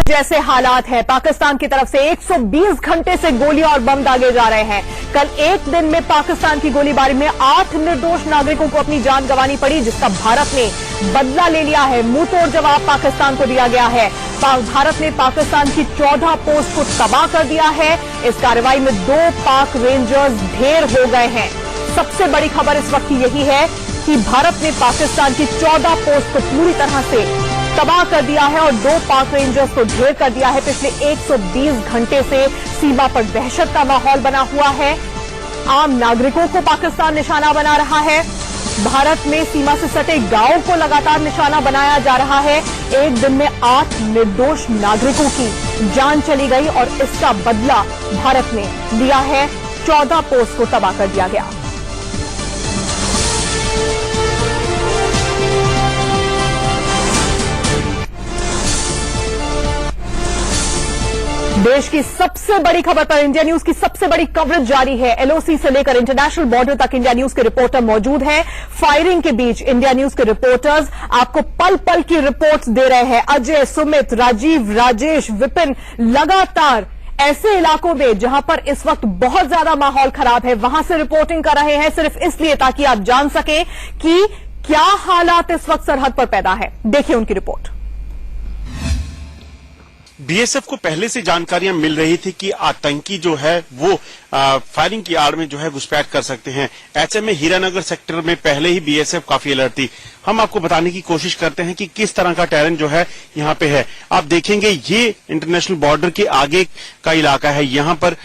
जैसे हालात है, पाकिस्तान की तरफ से 120 घंटे से गोलियां और बम दागे जा रहे हैं। कल एक दिन में पाकिस्तान की गोलीबारी में 8 निर्दोष नागरिकों को अपनी जान गंवानी पड़ी, जिसका भारत ने बदला ले लिया है। मुंह तोड़ जवाब पाकिस्तान को दिया गया है। भारत ने पाकिस्तान की 14 पोस्ट को तबाह कर दिया है। इस कार्रवाई में 2 पाक रेंजर्स ढेर हो गए हैं। सबसे बड़ी खबर इस वक्त यही है कि भारत ने पाकिस्तान की 14 पोस्ट को पूरी तरह से तबाह कर दिया है और 2 पाक रेंजर्स को ढेर कर दिया है। पिछले 120 घंटे से सीमा पर दहशत का माहौल बना हुआ है। आम नागरिकों को पाकिस्तान निशाना बना रहा है। भारत में सीमा से सटे गांवों को लगातार निशाना बनाया जा रहा है। एक दिन में 8 निर्दोष नागरिकों की जान चली गई और इसका बदला भारत ने लिया है। 14 पोस्ट को तबाह कर दिया गया। देश की सबसे बड़ी खबर पर इंडिया न्यूज की सबसे बड़ी कवरेज जारी है। एलओसी से लेकर इंटरनेशनल बॉर्डर तक इंडिया न्यूज के रिपोर्टर मौजूद हैं। फायरिंग के बीच इंडिया न्यूज के रिपोर्टर्स आपको पल पल की रिपोर्ट्स दे रहे हैं। अजय, सुमित, राजीव, राजेश, विपिन लगातार ऐसे इलाकों में जहां पर इस वक्त बहुत ज्यादा माहौल खराब है वहां से रिपोर्टिंग कर रहे हैं, सिर्फ इसलिए ताकि आप जान सकें कि क्या हालात इस वक्त सरहद पर पैदा है। देखिए उनकी रिपोर्ट। बीएसएफ को पहले से जानकारियां मिल रही थी कि आतंकी जो है वो फायरिंग की आड़ में जो है घुसपैठ कर सकते हैं। ऐसे में हीरानगर सेक्टर में पहले ही बीएसएफ काफी अलर्ट थी। हम आपको बताने की कोशिश करते हैं कि किस तरह का टेरेन जो है यहाँ पे है। आप देखेंगे ये इंटरनेशनल बॉर्डर के आगे का इलाका है। यहाँ पर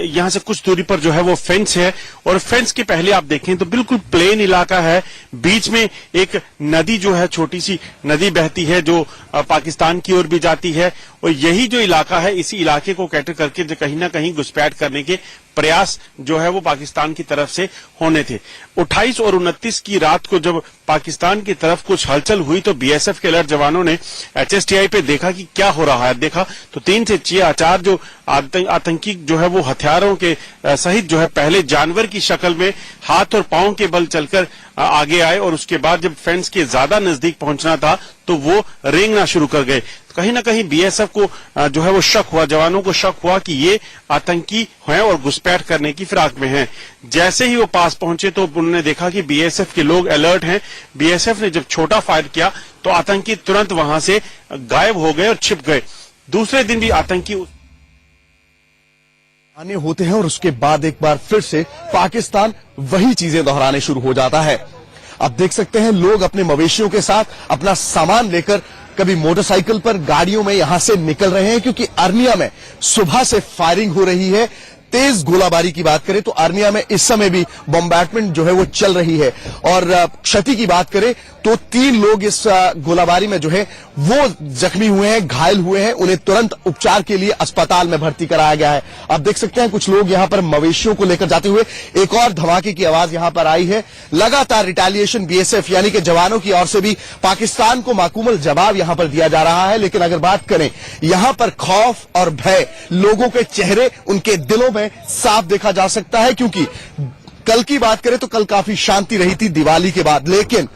यहाँ से कुछ दूरी पर जो है वो फेंस है और फेंस के पहले आप देखें तो बिल्कुल प्लेन इलाका है। बीच में एक नदी जो है, छोटी सी नदी बहती है जो पाकिस्तान की ओर भी जाती है और यही जो इलाका है, इसी इलाके को कैटर करके कहीं ना कहीं घुसपैठ करने के प्रयास जो है वो पाकिस्तान की तरफ से होने थे। 28 और 29 की रात को जब पाकिस्तान की तरफ कुछ हलचल हुई तो बीएसएफ के अलर्ट जवानों ने एचएसटीआई पे देखा कि क्या हो रहा है। देखा तो 3 से 4 जो आतंकी जो है वो हथियारों के सहित जो है पहले जानवर की शक्ल में हाथ और पांव के बल चलकर आगे आए और उसके बाद जब फेंस के ज्यादा नजदीक पहुंचना था तो वो रेंगना शुरू कर गए। कहीं ना कहीं बीएसएफ को जो है वो शक हुआ, जवानों को शक हुआ कि ये आतंकी हैं और घुसपैठ करने की फिराक में हैं। जैसे ही वो पास पहुंचे तो उन्होंने देखा कि बीएसएफ के लोग अलर्ट हैं। बीएसएफ ने जब छोटा फायर किया तो आतंकी तुरंत वहां से गायब हो गए और छिप गए। दूसरे दिन भी आतंकी आने होते हैं और उसके बाद एक बार फिर से पाकिस्तान वही चीजें दोहराने शुरू हो जाता है। आप देख सकते हैं लोग अपने मवेशियों के साथ अपना सामान लेकर कभी मोटरसाइकिल पर, गाड़ियों में यहां से निकल रहे हैं क्योंकि अर्निया में सुबह से फायरिंग हो रही है। तेज गोलाबारी की बात करें तो अर्निया में इस समय भी बॉम्बार्डमेंट जो है वो चल रही है और क्षति की बात करें तो 3 लोग इस गोलाबारी में जो है वो जख्मी हुए हैं, घायल हुए हैं। उन्हें तुरंत उपचार के लिए अस्पताल में भर्ती कराया गया है। आप देख सकते हैं कुछ लोग यहां पर मवेशियों को लेकर जाते हुए। एक और धमाके की आवाज यहां पर आई है। लगातार रिटेलिएशन बीएसएफ यानी कि जवानों की ओर से भी पाकिस्तान को माकूमल जवाब यहां पर दिया जा रहा है। लेकिन अगर बात करें यहां पर खौफ और भय लोगों के चेहरे, उनके दिलों में साफ देखा जा सकता है क्योंकि कल की बात करें तो कल काफी शांति रही थी दिवाली के बाद, लेकिन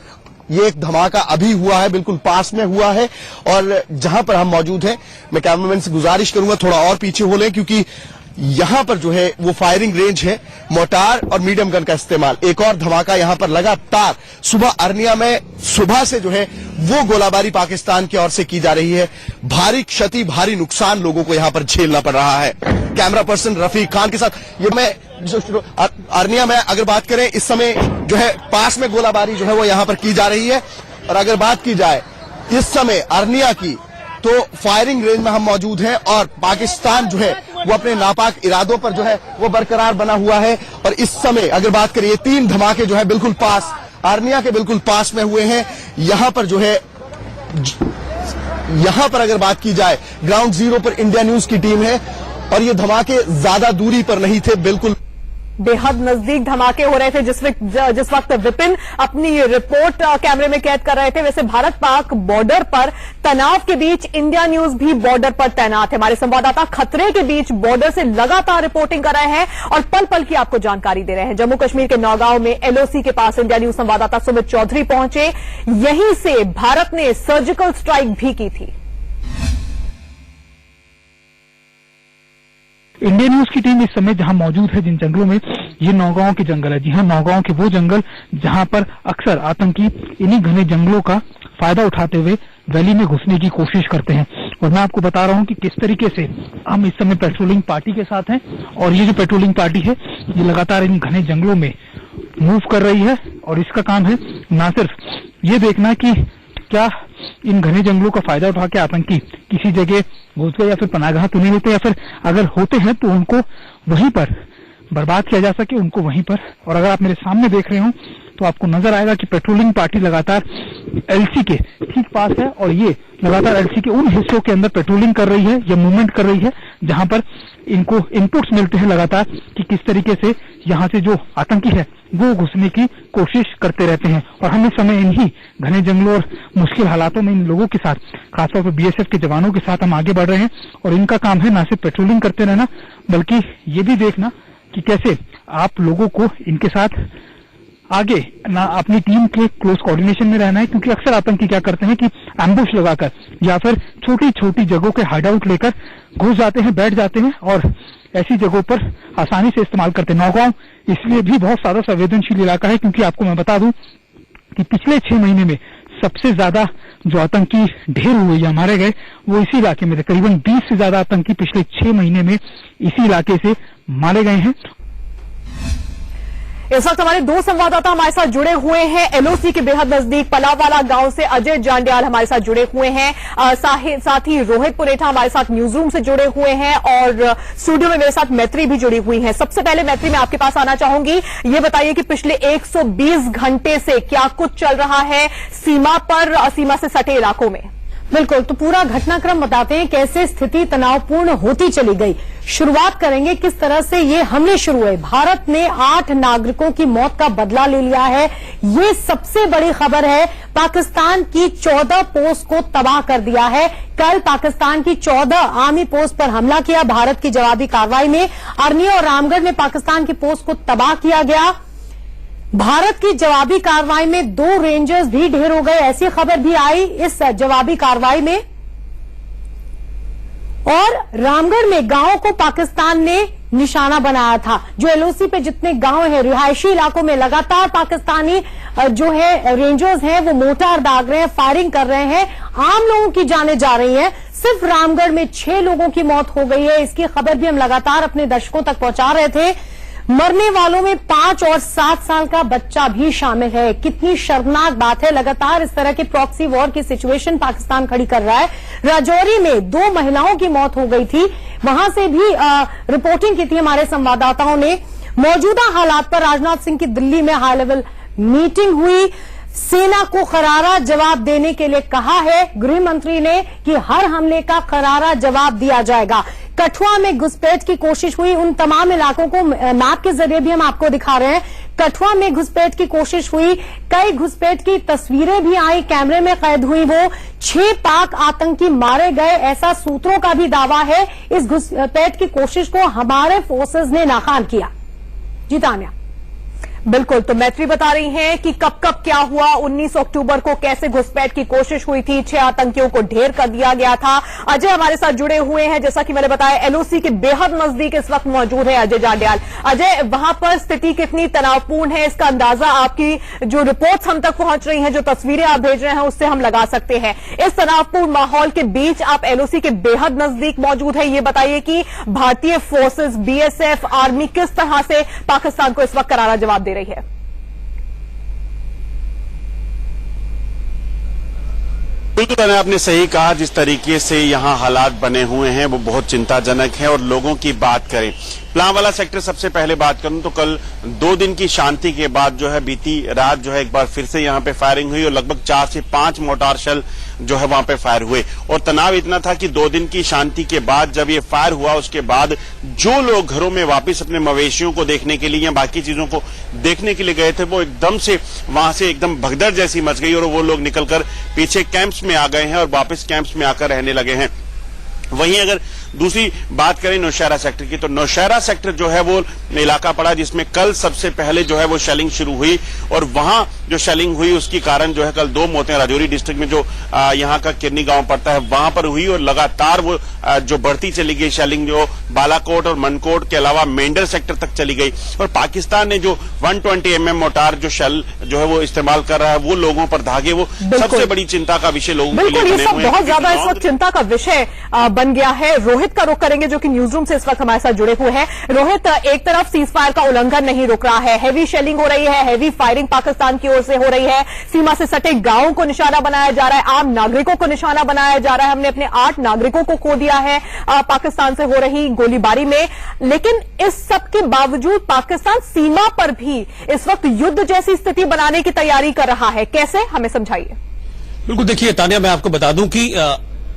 ये एक धमाका अभी हुआ है, बिल्कुल पास में हुआ है और जहां पर हम मौजूद हैं मैं कैमरामैन से गुजारिश करूंगा थोड़ा और पीछे हो लें क्योंकि यहां पर जो है वो फायरिंग रेंज है, मोटार और मीडियम गन का इस्तेमाल। एक और धमाका यहां पर लगातार सुबह अर्निया में सुबह से जो है वो गोलाबारी पाकिस्तान की ओर से की जा रही है। भारी क्षति, भारी नुकसान लोगों को यहां पर झेलना पड़ रहा है। कैमरा पर्सन रफीक खान के साथ ये मैं अर्निया में अगर बात करें इस समय जो है पास में गोलाबारी जो है वो यहां पर की जा रही है और अगर बात की जाए इस समय अर्निया की तो फायरिंग रेंज में हम मौजूद हैं और पाकिस्तान जो है वो अपने नापाक इरादों पर जो है वो बरकरार बना हुआ है। और इस समय अगर बात करें ये 3 धमाके जो है बिल्कुल पास, अर्निया के बिल्कुल पास में हुए हैं। यहां पर जो है यहां पर अगर बात की जाए ग्राउंड जीरो पर इंडिया न्यूज की टीम है और ये धमाके ज्यादा दूरी पर नहीं थे, बिल्कुल बेहद नजदीक धमाके हो रहे थे जिस वक्त विपिन अपनी रिपोर्ट कैमरे में कैद कर रहे थे। वैसे भारत पाक बॉर्डर पर तनाव के बीच इंडिया न्यूज भी बॉर्डर पर तैनात है। हमारे संवाददाता खतरे के बीच बॉर्डर से लगातार रिपोर्टिंग कर रहे हैं और पल पल की आपको जानकारी दे रहे हैं। जम्मू कश्मीर के नौगांव में एलओसी के पास इंडिया न्यूज संवाददाता सुमित चौधरी पहुंचे। यहीं से भारत ने सर्जिकल स्ट्राइक भी की थी। इंडिया न्यूज की टीम इस समय जहां मौजूद है जिन जंगलों में, ये नौगांव के जंगल है। जी हाँ, नौगांव के वो जंगल जहां पर अक्सर आतंकी इन्हीं घने जंगलों का फायदा उठाते हुए वैली में घुसने की कोशिश करते हैं। और मैं आपको बता रहा हूं कि किस तरीके से हम इस समय पेट्रोलिंग पार्टी के साथ हैं, और ये जो पेट्रोलिंग पार्टी है ये लगातार इन घने जंगलों में मूव कर रही है। और इसका काम है ना सिर्फ ये देखना कि क्या इन घने जंगलों का फायदा उठा के आतंकी किसी जगह घुस गए या फिर पनाहगाह तो नहीं लेते, या फिर अगर होते हैं तो उनको वहीं पर बर्बाद किया जा सके, उनको वहीं पर। और अगर आप मेरे सामने देख रहे हो तो आपको नजर आएगा कि पेट्रोलिंग पार्टी लगातार एलसी के ठीक पास है, और ये लगातार एलसी के उन हिस्सों के अंदर पेट्रोलिंग कर रही है या मूवमेंट कर रही है जहां पर इनको इनपुट्स मिलते हैं लगातार कि किस तरीके से यहाँ से जो आतंकी है वो घुसने की कोशिश करते रहते हैं। और हम इस समय इन्हीं घने जंगलों और मुश्किल हालातों में इन लोगों के साथ, खासतौर पर बीएसएफ के जवानों के साथ हम आगे बढ़ रहे हैं। और इनका काम है ना सिर्फ पेट्रोलिंग करते रहना, बल्कि ये भी देखना कि कैसे आप लोगों को इनके साथ आगे ना अपनी टीम के क्लोज कोऑर्डिनेशन में रहना है। क्योंकि अक्सर आतंकी क्या करते हैं कि एम्बुश लगाकर या फिर छोटी छोटी जगहों के हाइडआउट लेकर घुस जाते हैं, बैठ जाते हैं और ऐसी जगहों पर आसानी से इस्तेमाल करते हैं। नौगांव इसलिए भी बहुत ज्यादा संवेदनशील इलाका है क्योंकि आपको मैं बता दूं कि पिछले 6 महीने में सबसे ज्यादा जो आतंकी ढेर हुए या मारे गए वो इसी इलाके में थे। करीबन 20 से ज्यादा आतंकी पिछले 6 महीने में इसी इलाके से मारे गए हैं। इस वक्त हमारे 2 संवाददाता हमारे साथ जुड़े हुए हैं। एलओसी के बेहद नजदीक पलावाला गांव से अजय जांड्याल हमारे साथ जुड़े हुए हैं, साथ ही रोहित पुरेठा हमारे साथ न्यूज रूम से जुड़े हुए हैं, और स्टूडियो में मेरे साथ मैत्री भी जुड़ी हुई है। सबसे पहले मैत्री मैं आपके पास आना चाहूंगी, ये बताइए कि पिछले 120 घंटे से क्या कुछ चल रहा है सीमा पर, सीमा से सटे इलाकों में। बिल्कुल, तो पूरा घटनाक्रम बताते हैं कैसे स्थिति तनावपूर्ण होती चली गई। शुरुआत करेंगे किस तरह से ये हमले शुरू हुए। भारत ने 8 नागरिकों की मौत का बदला ले लिया है, ये सबसे बड़ी खबर है। पाकिस्तान की 14 पोस्ट को तबाह कर दिया है। कल पाकिस्तान की 14 आर्मी पोस्ट पर हमला किया भारत की जवाबी कार्रवाई में। अरनी और रामगढ़ में पाकिस्तान की पोस्ट को तबाह किया गया। भारत की जवाबी कार्रवाई में 2 रेंजर्स भी ढेर हो गए, ऐसी खबर भी आई इस जवाबी कार्रवाई में। और रामगढ़ में गांवों को पाकिस्तान ने निशाना बनाया था। जो एलओसी पे जितने गांव हैं, रिहायशी इलाकों में लगातार पाकिस्तानी जो है रेंजर्स हैं वो मोर्टार दाग रहे हैं, फायरिंग कर रहे हैं, आम लोगों की जानें जा रही हैं। सिर्फ रामगढ़ में 6 लोगों की मौत हो गई है, इसकी खबर भी हम लगातार अपने दर्शकों तक पहुंचा रहे थे। मरने वालों में 5 और 7 साल का बच्चा भी शामिल है। कितनी शर्मनाक बात है। लगातार इस तरह के प्रॉक्सी वॉर की सिचुएशन पाकिस्तान खड़ी कर रहा है। राजौरी में 2 महिलाओं की मौत हो गई थी, वहां से भी रिपोर्टिंग की थी हमारे संवाददाताओं ने। मौजूदा हालात पर राजनाथ सिंह की दिल्ली में हाई लेवल मीटिंग हुई। सेना को करारा जवाब देने के लिए कहा है गृह मंत्री ने कि हर हमले का करारा जवाब दिया जाएगा। कठुआ में घुसपैठ की कोशिश हुई, उन तमाम इलाकों को मैप के जरिए भी हम आपको दिखा रहे हैं। कठुआ में घुसपैठ की कोशिश हुई, कई घुसपैठ की तस्वीरें भी आई, कैमरे में कैद हुई। वो 6 पाक आतंकी मारे गए, ऐसा सूत्रों का भी दावा है। इस घुसपैठ की कोशिश को हमारे फोर्सेज ने नाकाम किया। जी तान्या। बिल्कुल, तो मैत्री बता रही हैं कि कब कब क्या हुआ। 19 अक्टूबर को कैसे घुसपैठ की कोशिश हुई थी, 6 आतंकियों को ढेर कर दिया गया था। अजय हमारे साथ जुड़े हुए हैं, जैसा कि मैंने बताया एलओसी के बेहद नजदीक इस वक्त मौजूद है अजय जांड्याल। अजय, वहां पर स्थिति कितनी तनावपूर्ण है, इसका अंदाजा आपकी जो रिपोर्ट्स हम तक पहुंच रही हैं, जो तस्वीरें आप भेज रहे हैं, उससे हम लगा सकते हैं। इस तनावपूर्ण माहौल के बीच आप एलओसी के बेहद नजदीक मौजूद है, ये बताइए कि भारतीय फोर्सेस, बीएसएफ, आर्मी किस तरह से पाकिस्तान को इस वक्त करारा जवाब दे रही है। बिल्कुल, आपने सही कहा। जिस तरीके से यहाँ हालात बने हुए हैं वो बहुत चिंताजनक है। और लोगों की बात करें, पलावाला सेक्टर सबसे पहले बात करूं तो कल 2 दिन की शांति के बाद जो है बीती रात जो है एक बार फिर से यहाँ पे फायरिंग हुई और लगभग 4 से 5 मोर्टार शेल जो है वहां पे फायर हुए। और तनाव इतना था कि 2 दिन की शांति के बाद जब ये फायर हुआ उसके बाद जो लोग घरों में वापस अपने मवेशियों को देखने के लिए या बाकी चीजों को देखने के लिए गए थे वो एकदम से वहां से एकदम भगदड़ जैसी मच गई और वो लोग निकलकर पीछे कैंप्स में आ गए हैं और वापस कैंप्स में आकर रहने लगे हैं। वहीं अगर दूसरी बात करें नौशहरा सेक्टर की, तो नौशहरा सेक्टर जो है वो इलाका पड़ा जिसमें कल सबसे पहले जो है वो शेलिंग शुरू हुई और वहां जो शेलिंग हुई उसके कारण जो है कल 2 मौतें राजौरी डिस्ट्रिक्ट में जो यहाँ का किरनी गांव पड़ता है वहां पर हुई और लगातार वो जो बढ़ती चली गई शेलिंग जो बालाकोट और मनकोट के अलावा मेंढर सेक्टर तक चली गई। और पाकिस्तान ने जो 120 mm मोटार जो शेल जो है वो इस्तेमाल कर रहा है वो लोगों पर धागे वो सबसे बड़ी चिंता का विषय लोगों के लिए बिल्कुल, ये बने सब हुए हैं। बहुत ज्यादा इस वक्त चिंता का विषय बन गया है। रोहित का रुख करेंगे जो कि न्यूज रूम से इस वक्त हमारे साथ जुड़े हुए हैं। रोहित, एक तरफ सीज फायर का उल्लंघन नहीं रुक रहा है, हैवी शेलिंग हो रही है, हैवी फायरिंग पाकिस्तान की ओर से हो रही है, सीमा से सटे गांवों को निशाना बनाया जा रहा है, आम नागरिकों को निशाना बनाया जा रहा है। हमने अपने 8 नागरिकों को खो दिया है पाकिस्तान से हो रही गोलीबारी में। लेकिन इस सब के बावजूद पाकिस्तान सीमा पर भी इस वक्त युद्ध जैसी स्थिति बनाने की तैयारी कर रहा है, कैसे, हमें समझाइए। बिल्कुल, देखिए तानिया, मैं आपको बता दूं कि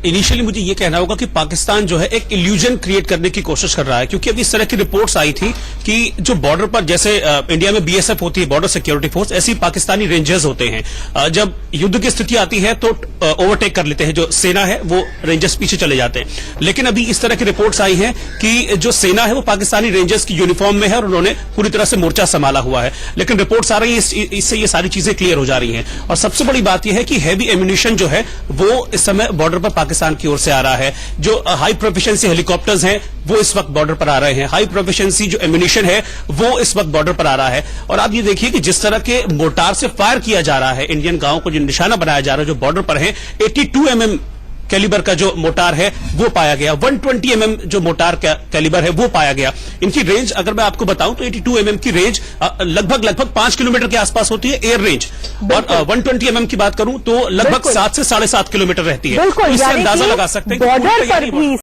इनिशियली मुझे ये कहना होगा कि पाकिस्तान जो है एक इल्यूजन क्रिएट करने की कोशिश कर रहा है, क्योंकि अभी इस तरह की रिपोर्ट्स आई थी कि जो बॉर्डर पर जैसे इंडिया में बीएसएफ होती है, बॉर्डर सिक्योरिटी फोर्स, ऐसी पाकिस्तानी रेंजर्स होते हैं। जब युद्ध की स्थिति आती है तो ओवरटेक कर लेते हैं, जो सेना है वो रेंजर्स पीछे चले जाते हैं। लेकिन अभी इस तरह की रिपोर्ट्स आई हैं कि जो सेना है वो पाकिस्तानी रेंजर्स की यूनिफॉर्म में है और उन्होंने पूरी तरह से मोर्चा संभाला हुआ है। लेकिन रिपोर्ट्स आ रही है, इससे ये सारी चीजें क्लियर हो जा रही हैं। और सबसे बड़ी बात यह है कि हैवी एम्यूनिशन जो है वो इस समय बॉर्डर पर पाकिस्तान की ओर से आ रहा है। जो हाई प्रोफिशिएंसी हेलीकॉप्टर्स हैं वो इस वक्त बॉर्डर पर आ रहे हैं, हाई प्रोफिशिएंसी जो एम्यूनिशन है वो इस वक्त बॉर्डर पर आ रहा है। और आप ये देखिए कि जिस तरह के मोर्टार से फायर किया जा रहा है, इंडियन गांवों को जो निशाना बनाया जा रहा है जो बॉर्डर पर है, 82 mm कैलिबर का जो मोटार है वो पाया गया, 120 mm जो मोटार कैलिबर है वो पाया गया। इनकी रेंज अगर मैं आपको बताऊं तो 82 mm की रेंज लगभग 5 किलोमीटर के आसपास होती है एयर रेंज, और 120 mm की बात करूं तो लगभग 7 से 7.5 किलोमीटर रहती है। बिल्कुल, तो इससे अंदाजा लगा सकते हैं बॉर्डर पर भी